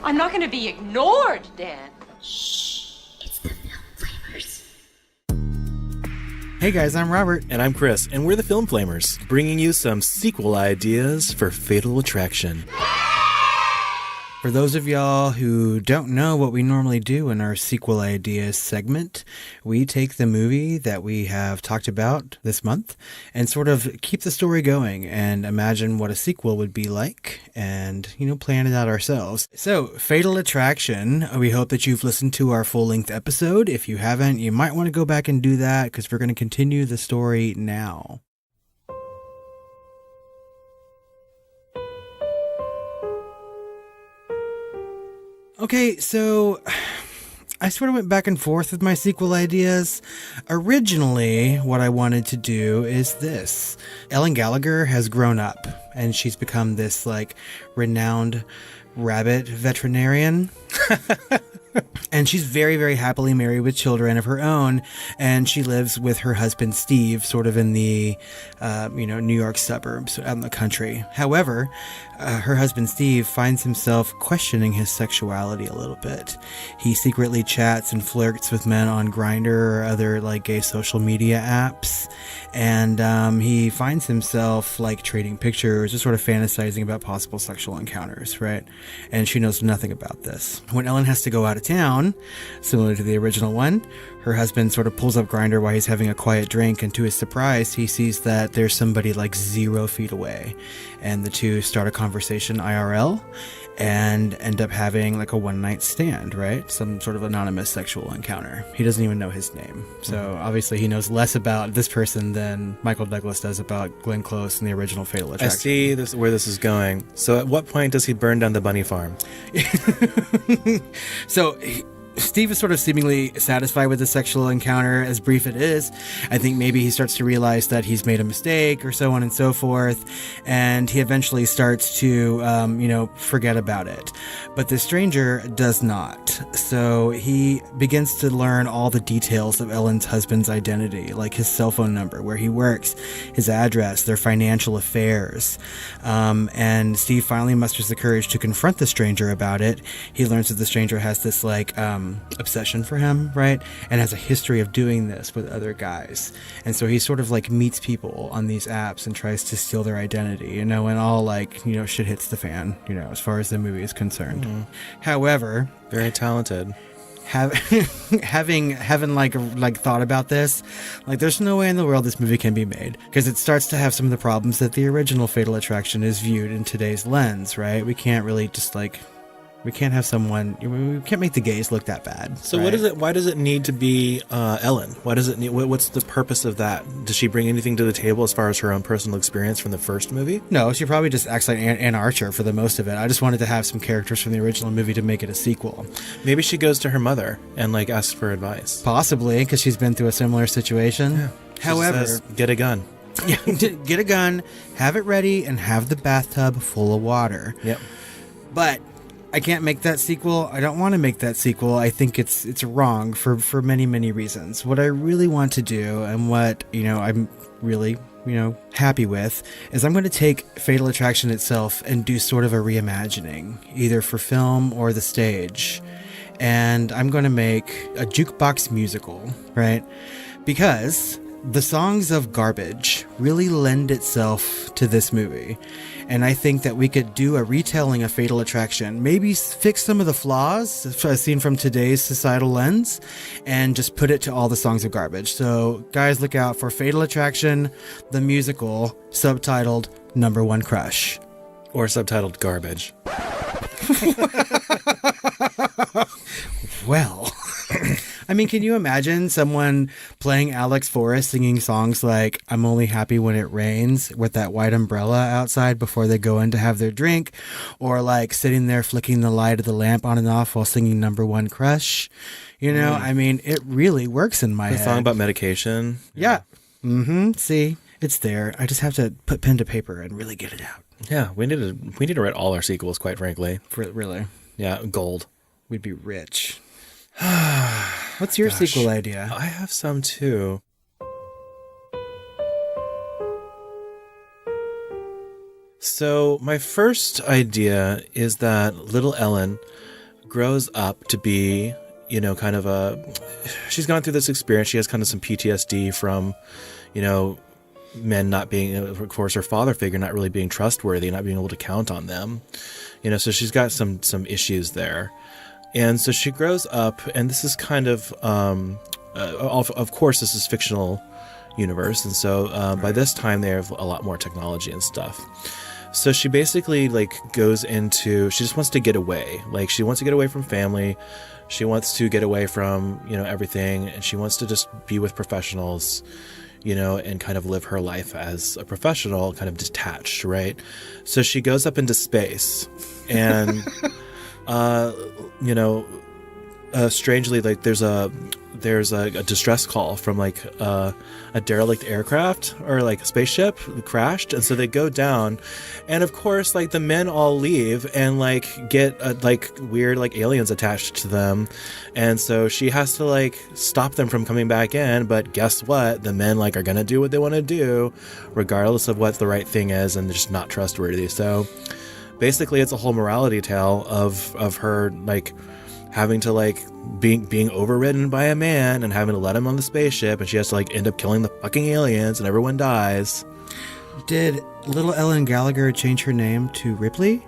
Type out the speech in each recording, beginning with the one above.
I'm not going to be ignored, Dan. Hey guys, I'm Robert. And I'm Chris, and we're the Film Flamers, bringing you some sequel ideas for Fatal Attraction. For those of y'all who don't know what we normally do in our sequel ideas segment, we take the movie that we have talked about this month and sort of keep the story going and imagine what a sequel would be like and, plan it out ourselves. So, Fatal Attraction, we hope that you've listened to our full-length episode. If you haven't, you might want to go back and do that because we're going to continue the story now. Okay, so I sort of went back and forth with my sequel ideas. Originally, what I wanted to do is this. Ellen Gallagher has grown up, and she's become this, renowned rabbit veterinarian. And she's very, very happily married with children of her own. And she lives with her husband, Steve, sort of in the, New York suburbs out in the country. However, her husband, Steve, finds himself questioning his sexuality a little bit. He secretly chats and flirts with men on Grindr or other, gay social media apps. And he finds himself, trading pictures, just sort of fantasizing about possible sexual encounters, right? And she knows nothing about this. When Ellen has to go out of town, similar to the original one, her husband sort of pulls up Grindr while he's having a quiet drink, and to his surprise, he sees that there's somebody 0 feet away. And the two start a conversation IRL and end up having a one-night stand, right? Some sort of anonymous sexual encounter. He doesn't even know his name. So obviously he knows less about this person than Michael Douglas does about Glenn Close in the original Fatal Attraction. I see where this is going. So at what point does he burn down the bunny farm? So Steve is sort of seemingly satisfied with the sexual encounter, as brief it is. I think maybe he starts to realize that he's made a mistake or so on and so forth, and he eventually starts to, forget about it. But the stranger does not. So he begins to learn all the details of Ellen's husband's identity, like his cell phone number, where he works, his address, their financial affairs. And Steve finally musters the courage to confront the stranger about it. He learns that the stranger has this, obsession for him, right? And has a history of doing this with other guys. And so he sort of meets people on these apps and tries to steal their identity, and all shit hits the fan, as far as the movie is concerned. Mm-hmm. However, very talented. Having thought about this, there's no way in the world this movie can be made, because it starts to have some of the problems that the original Fatal Attraction is viewed in today's lens, right? We can't really just we can't have someone. We can't make the gays look that bad. So right? what is it? Why does it need to be Ellen? Why does it need? What's the purpose of that? Does she bring anything to the table as far as her own personal experience from the first movie? No, she probably just acts like Ann Archer for the most of it. I just wanted to have some characters from the original movie to make it a sequel. Maybe she goes to her mother and asks for advice. Possibly, because she's been through a similar situation. Yeah. However, says, get a gun. Yeah, get a gun, have it ready, and have the bathtub full of water. Yep. But I can't make that sequel. I don't want to make that sequel. I think it's wrong for many, many reasons. What I really want to do, and what, I'm really, happy with, is I'm going to take Fatal Attraction itself and do sort of a reimagining, either for film or the stage. And I'm going to make a jukebox musical, right? Because the songs of Garbage really lend itself to this movie. And I think that we could do a retelling of Fatal Attraction, maybe fix some of the flaws as seen from today's societal lens, and just put it to all the songs of Garbage. So guys, look out for Fatal Attraction, the musical, subtitled Number One Crush. Or subtitled Garbage. Well, I mean, can you imagine someone playing Alex Forrest singing songs like I'm Only Happy When It Rains with that white umbrella outside before they go in to have their drink, or sitting there flicking the light of the lamp on and off while singing Number One Crush? I mean, it really works in my head. The song about medication. Yeah. Mm-hmm. See, it's there. I just have to put pen to paper and really get it out. Yeah, we need to write all our sequels, quite frankly. Really? Yeah, gold. We'd be rich. What's your sequel idea? I have some too. So my first idea is that little Ellen grows up to be, you know, kind of she's gone through this experience. She has kind of some PTSD from, you know, men not being, of course, her father figure not really being trustworthy, not being able to count on them. You know, so she's got some issues there. And so she grows up, and this is kind of course, this is fictional universe. And so by this time, they have a lot more technology and stuff. So she basically like goes into, she just wants to get away. Like she wants to get away from family. She wants to get away from, you know, everything. And she wants to just be with professionals, you know, and kind of live her life as a professional, kind of detached, right? So she goes up into space and, you know, strangely, like there's a distress call from like a derelict aircraft or like a spaceship crashed, and so they go down, and of course like the men all leave and like get like weird like aliens attached to them, and so she has to like stop them from coming back in. But guess what, the men like are gonna do what they want to do regardless of what the right thing is, and they're just not trustworthy. So basically it's a whole morality tale of her like having to like being overridden by a man and having to let him on the spaceship, and she has to like end up killing the fucking aliens and everyone dies. Did little Ellen Gallagher change her name to Ripley?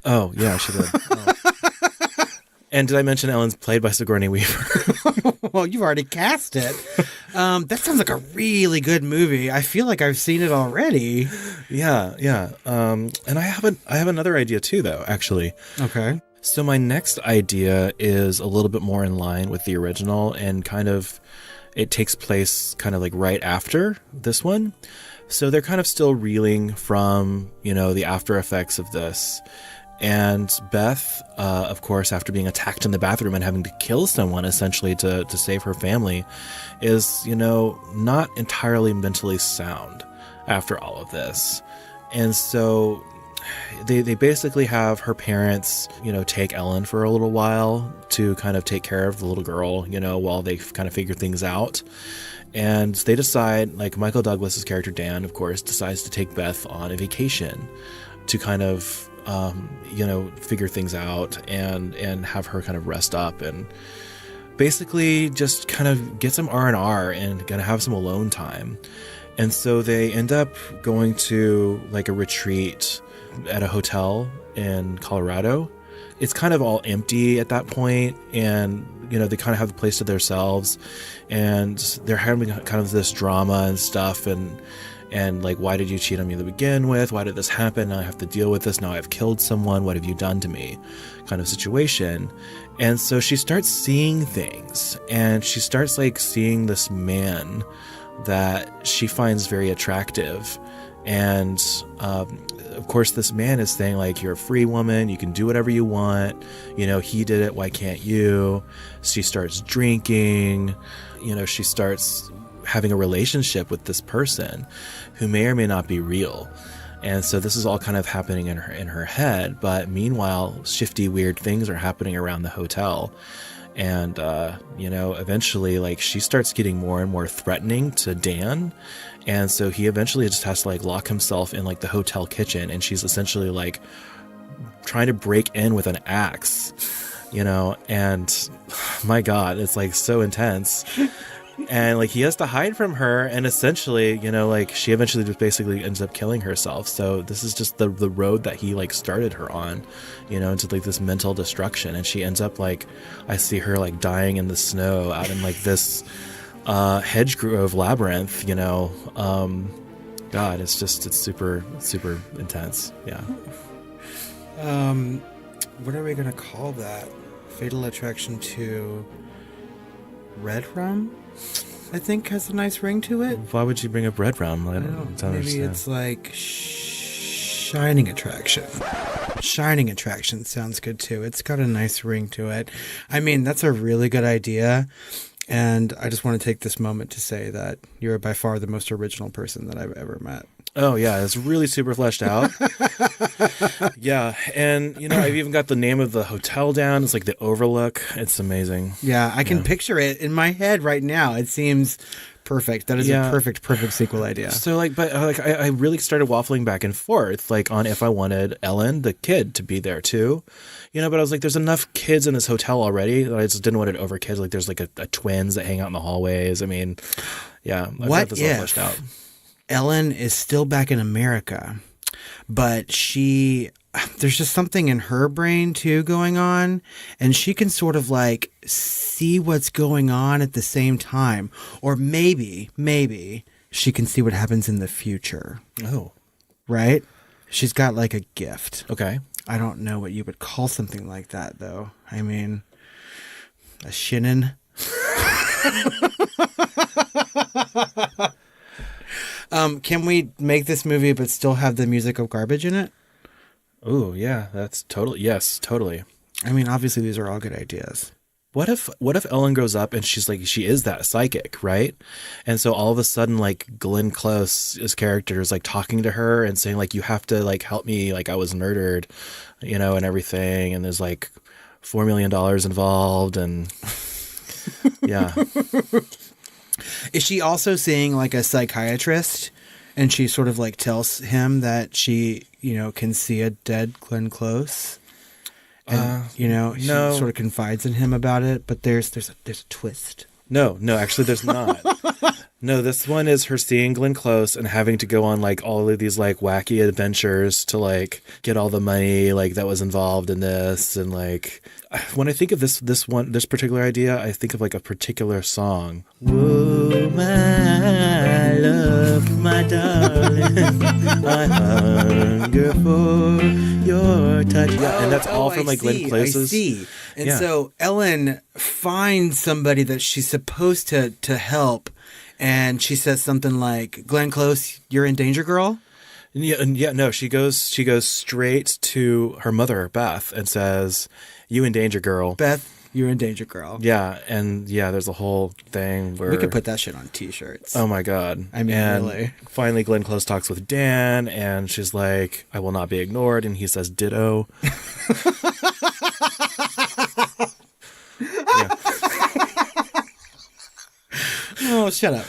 Oh yeah, she did. Oh. And did I mention Ellen's played by Sigourney Weaver? Well, you've already cast it. That sounds like a really good movie. I feel like I've seen it already. Yeah. And I have another idea too, though, actually. Okay. So my next idea is a little bit more in line with the original, and kind of it takes place kind of like right after this one. So they're kind of still reeling from, you know, the after effects of this. And Beth, of course, after being attacked in the bathroom and having to kill someone essentially to save her family, is, you know, not entirely mentally sound after all of this. And so they basically have her parents, you know, take Ellen for a little while to kind of take care of the little girl, you know, while they kind of figure things out. And they decide, like Michael Douglas's character Dan, of course, decides to take Beth on a vacation to kind of, you know, figure things out and have her kind of rest up and basically just kind of get some R&R and kind of have some alone time. And so they end up going to like a retreat at a hotel in Colorado. It's kind of all empty at that point, and you know, they kind of have the place to themselves, and they're having kind of this drama and stuff, and like, why did you cheat on me to begin with? Why did this happen? Now I have to deal with this. Now I've killed someone. What have you done to me? Kind of situation. And so she starts seeing things, and she starts like seeing this man that she finds very attractive. And of course, this man is saying, like, you're a free woman. You can do whatever you want. You know, he did it. Why can't you? She starts drinking. You know, she starts having a relationship with this person who may or may not be real. And so this is all kind of happening in her head. But meanwhile, shifty, weird things are happening around the hotel. And, you know, eventually, like, she starts getting more and more threatening to Dan. And so he eventually just has to, like, lock himself in, like, the hotel kitchen. And she's essentially, like, trying to break in with an axe, you know. And, my God, it's, like, so intense. And, like, he has to hide from her. And essentially, you know, like, she eventually just basically ends up killing herself. So this is just the road that he, like, started her on, you know, into, like, this mental destruction. And she ends up, like, I see her, like, dying in the snow out in, like, this hedge grove labyrinth, you know. God, it's super, super intense. Yeah. What are we going to call that? Fatal Attraction to Red Rum? I think has a nice ring to it. Why would you bring up Red Rum? I don't Maybe understand. it's like Shining Attraction. Shining Attraction sounds good too. It's got a nice ring to it. I mean, that's a really good idea. And I just want to take this moment to say that you're by far the most original person that I've ever met. Oh, yeah. It's really super fleshed out. Yeah. And, you know, I've even got the name of the hotel down. It's like the Overlook. It's amazing. Yeah, I can picture it in my head right now. It seems Perfect. That is a perfect sequel idea. So I really started waffling back and forth, like on if I wanted Ellen, the kid, to be there too, but I was like, there's enough kids in this hotel already that I just didn't want it over kids. Like there's like a twins that hang out in the hallways. I mean, I've got this all fleshed out. Ellen is still back in America, but there's just something in her brain too going on, and she can sort of like see what's going on at the same time, or maybe she can see what happens in the future. Oh, right. She's got like a gift. Okay. I don't know what you would call something like that though. I mean, a shinin. Can we make this movie but still have the music of Garbage in it? Oh, yeah, totally. I mean, obviously these are all good ideas. What if Ellen grows up and she is that psychic, right? And so all of a sudden, like Glenn Close's character is like talking to her and saying like, you have to like help me, like I was murdered, and everything. And there's like $4 million involved, and yeah. Is she also seeing like a psychiatrist, and she sort of like tells him that she, can see a dead Glenn Close? And, she sort of confides in him about it, but there's a twist. No, actually there's not. No, this one is her seeing Glenn Close and having to go on like all of these like wacky adventures to like get all the money like that was involved in this. And like when I think of this particular idea, I think of like a particular song. Whoa, my love, my darling, I hunger for your touch. Yeah, and that's all from like Glenn Close's. I see. And so Ellen finds somebody that she's supposed to help. And she says something like, Glenn Close, you're in danger, girl? No, she goes straight to her mother, Beth, and says, you in danger, girl. Beth, you're in danger, girl. Yeah, and there's a whole thing where... We could put that shit on t-shirts. Oh my God. I mean, really. Finally, Glenn Close talks with Dan, and she's like, I will not be ignored, and he says, ditto. Yeah. Oh, shut up.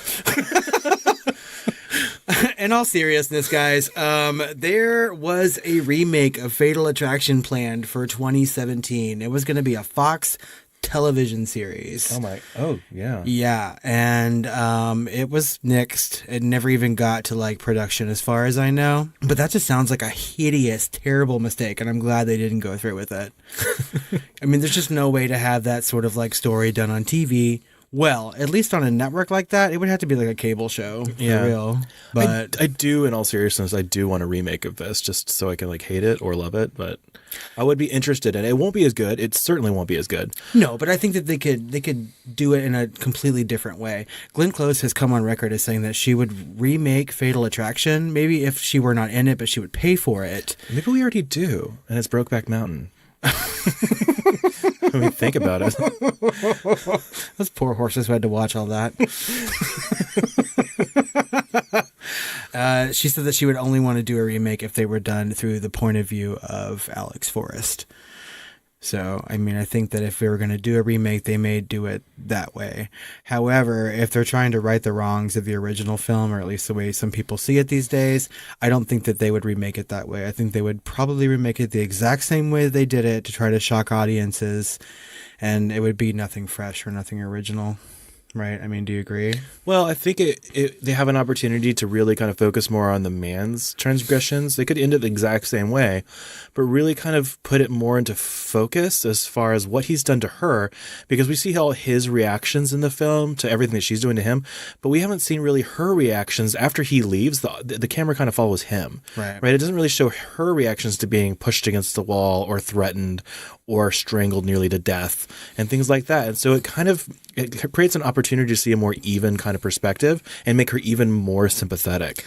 In all seriousness, guys, there was a remake of Fatal Attraction planned for 2017. It was going to be a Fox television series. Oh, yeah. Yeah, and it was nixed. It never even got to like production as far as I know. But that just sounds like a hideous, terrible mistake, and I'm glad they didn't go through with it. I mean, there's just no way to have that sort of like story done on TV. Well, at least on a network like that, it would have to be like a cable show for real. But I do, in all seriousness, I do want a remake of this just so I can like hate it or love it. But I would be interested in it. It won't be as good. It certainly won't be as good. No, but I think that they could do it in a completely different way. Glenn Close has come on record as saying that she would remake Fatal Attraction. Maybe if she were not in it, but she would pay for it. Maybe we already do, and it's Brokeback Mountain. When we think about it. Those poor horses who had to watch all that. She said that she would only want to do a remake if they were done through the point of view of Alex Forrest. So, I mean, I think that if they were going to do a remake, they may do it that way. However, if they're trying to right the wrongs of the original film, or at least the way some people see it these days, I don't think that they would remake it that way. I think they would probably remake it the exact same way they did it to try to shock audiences, and it would be nothing fresh or nothing original. Right? I mean, do you agree? Well, I think they have an opportunity to really kind of focus more on the man's transgressions. They could end it the exact same way, but really kind of put it more into focus as far as what he's done to her, because we see all his reactions in the film to everything that she's doing to him, but we haven't seen really her reactions after he leaves. The camera kind of follows him. Right? It doesn't really show her reactions to being pushed against the wall or threatened or strangled nearly to death and things like that. And so it creates an opportunity to see a more even kind of perspective and make her even more sympathetic.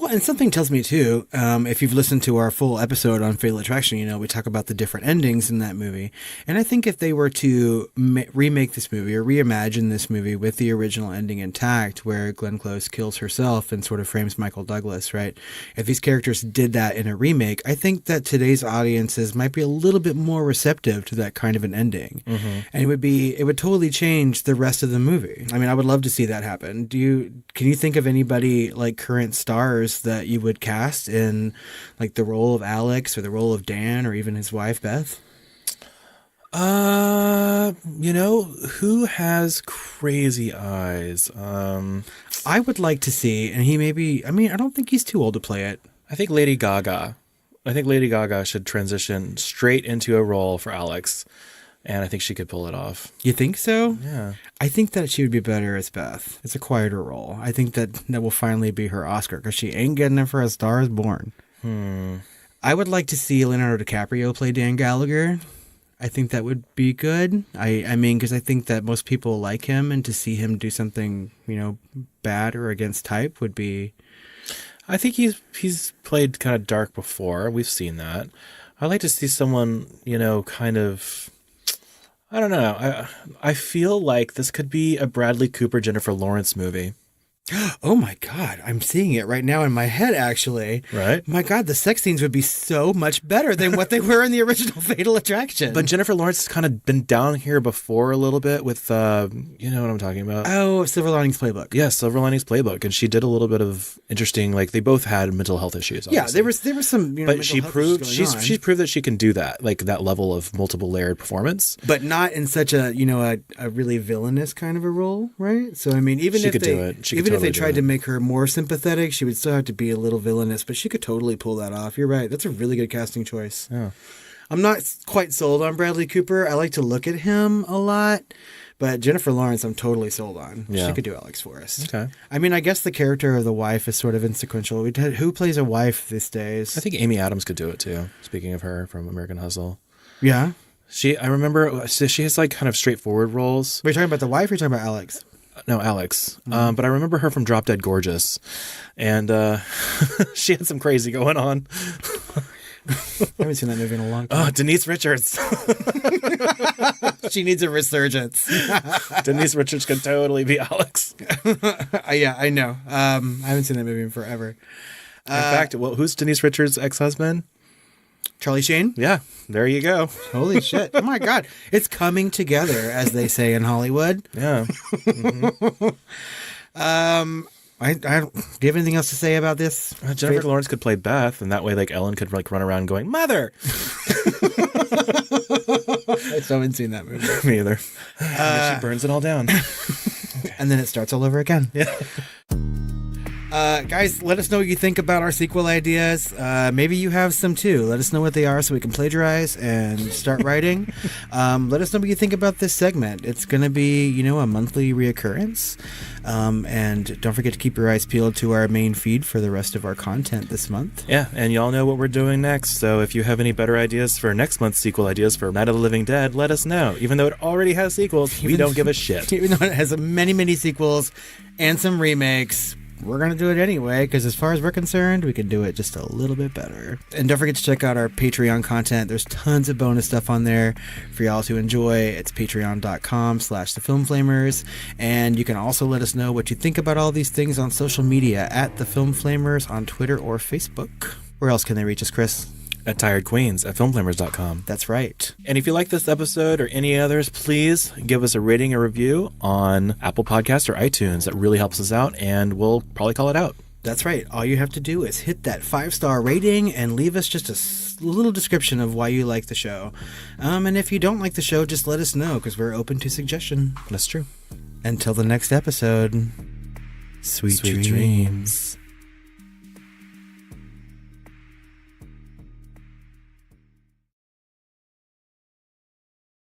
Well, and something tells me too, if you've listened to our full episode on Fatal Attraction, we talk about the different endings in that movie. And I think if they were to remake this movie or reimagine this movie with the original ending intact, where Glenn Close kills herself and sort of frames Michael Douglas, right? If these characters did that in a remake, I think that today's audiences might be a little bit more receptive to that kind of an ending. Mm-hmm. And it would totally change the rest of the movie. I mean, I would love to see that happen. Can you think of anybody like current stars that you would cast in like the role of Alex or the role of Dan or even his wife Beth? Who has crazy eyes? I would like to see, and I don't think he's too old to play it. I think Lady Gaga should transition straight into a role for Alex. And I think she could pull it off. You think so? Yeah. I think that she would be better as Beth. It's a quieter role. I think that will finally be her Oscar because she ain't getting it for A Star Is Born. I would like to see Leonardo DiCaprio play Dan Gallagher. I think that would be good. I mean, because I think that most people like him, and to see him do something, bad or against type would be... I think he's played kind of dark before. We've seen that. I'd like to see someone, kind of... I don't know. I feel like this could be a Bradley Cooper, Jennifer Lawrence movie. Oh my God. I'm seeing it right now in my head, actually. Right? My God, the sex scenes would be so much better than what they were in the original Fatal Attraction. But Jennifer Lawrence has kind of been down here before a little bit with, you know what I'm talking about? Oh, Silver Linings Playbook. Yeah, Silver Linings Playbook. And she did a little bit of interesting, like they both had mental health issues. Obviously. Yeah, there was some, but she proved, she's proved that she can do that, like that level of multiple layered performance. But not in such a, a really villainous kind of a role, right? So, I mean, even if they tried to make her more sympathetic, she would still have to be a little villainous, but she could totally pull that off. You're right. That's a really good casting choice. Yeah. I'm not quite sold on Bradley Cooper. I like to look at him a lot, but Jennifer Lawrence, I'm totally sold on. Yeah. She could do Alex Forrest. Okay. I mean, I guess the character of the wife is sort of insequential. Who plays a wife these days? I think Amy Adams could do it too. Speaking of her from American Hustle. Yeah. I remember she has like kind of straightforward roles. Are you talking about the wife or are you talking about Alex? No, Alex. Mm-hmm. But I remember her from Drop Dead Gorgeous. And she had some crazy going on. I haven't seen that movie in a long time. Oh, Denise Richards. She needs a resurgence. Denise Richards can totally be Alex. Yeah, I know. I haven't seen that movie in forever. In fact, who's Denise Richards' ex-husband? Charlie Sheen? Yeah, there you go. Holy shit. Oh my God. It's coming together, as they say in Hollywood. Yeah. Mm-hmm. I don't, do you have anything else to say about this? Jennifer Lawrence could play Beth, and that way like Ellen could like run around going, "Mother!" I still haven't seen that movie. Me either. She burns it all down. Okay. And then it starts all over again. Yeah. Guys, let us know what you think about our sequel ideas. Maybe you have some too. Let us know what they are so we can plagiarize and start writing. Let us know what you think about this segment. It's going to be, a monthly reoccurrence. And don't forget to keep your eyes peeled to our main feed for the rest of our content this month. Yeah, and y'all know what we're doing next. So if you have any better ideas for next month's sequel ideas for Night of the Living Dead, let us know. Even though it already has sequels, we don't give a shit. Even though it has many, many sequels and some remakes, we're going to do it anyway, because as far as we're concerned, we can do it just a little bit better. And don't forget to check out our Patreon content. There's tons of bonus stuff on there for y'all to enjoy. It's patreon.com/thefilmflamers. And you can also let us know what you think about all these things on social media at The Film Flamers on Twitter or Facebook. Where else can they reach us, Chris? At tiredqueens@filmflamers.com. That's right. And if you like this episode or any others, please give us a rating or review on Apple Podcasts or iTunes. That really helps us out, and we'll probably call it out. That's right. All you have to do is hit that 5-star rating and leave us just a little description of why you like the show. And if you don't like the show, just let us know, because we're open to suggestion. That's true. Until the next episode, sweet dreams.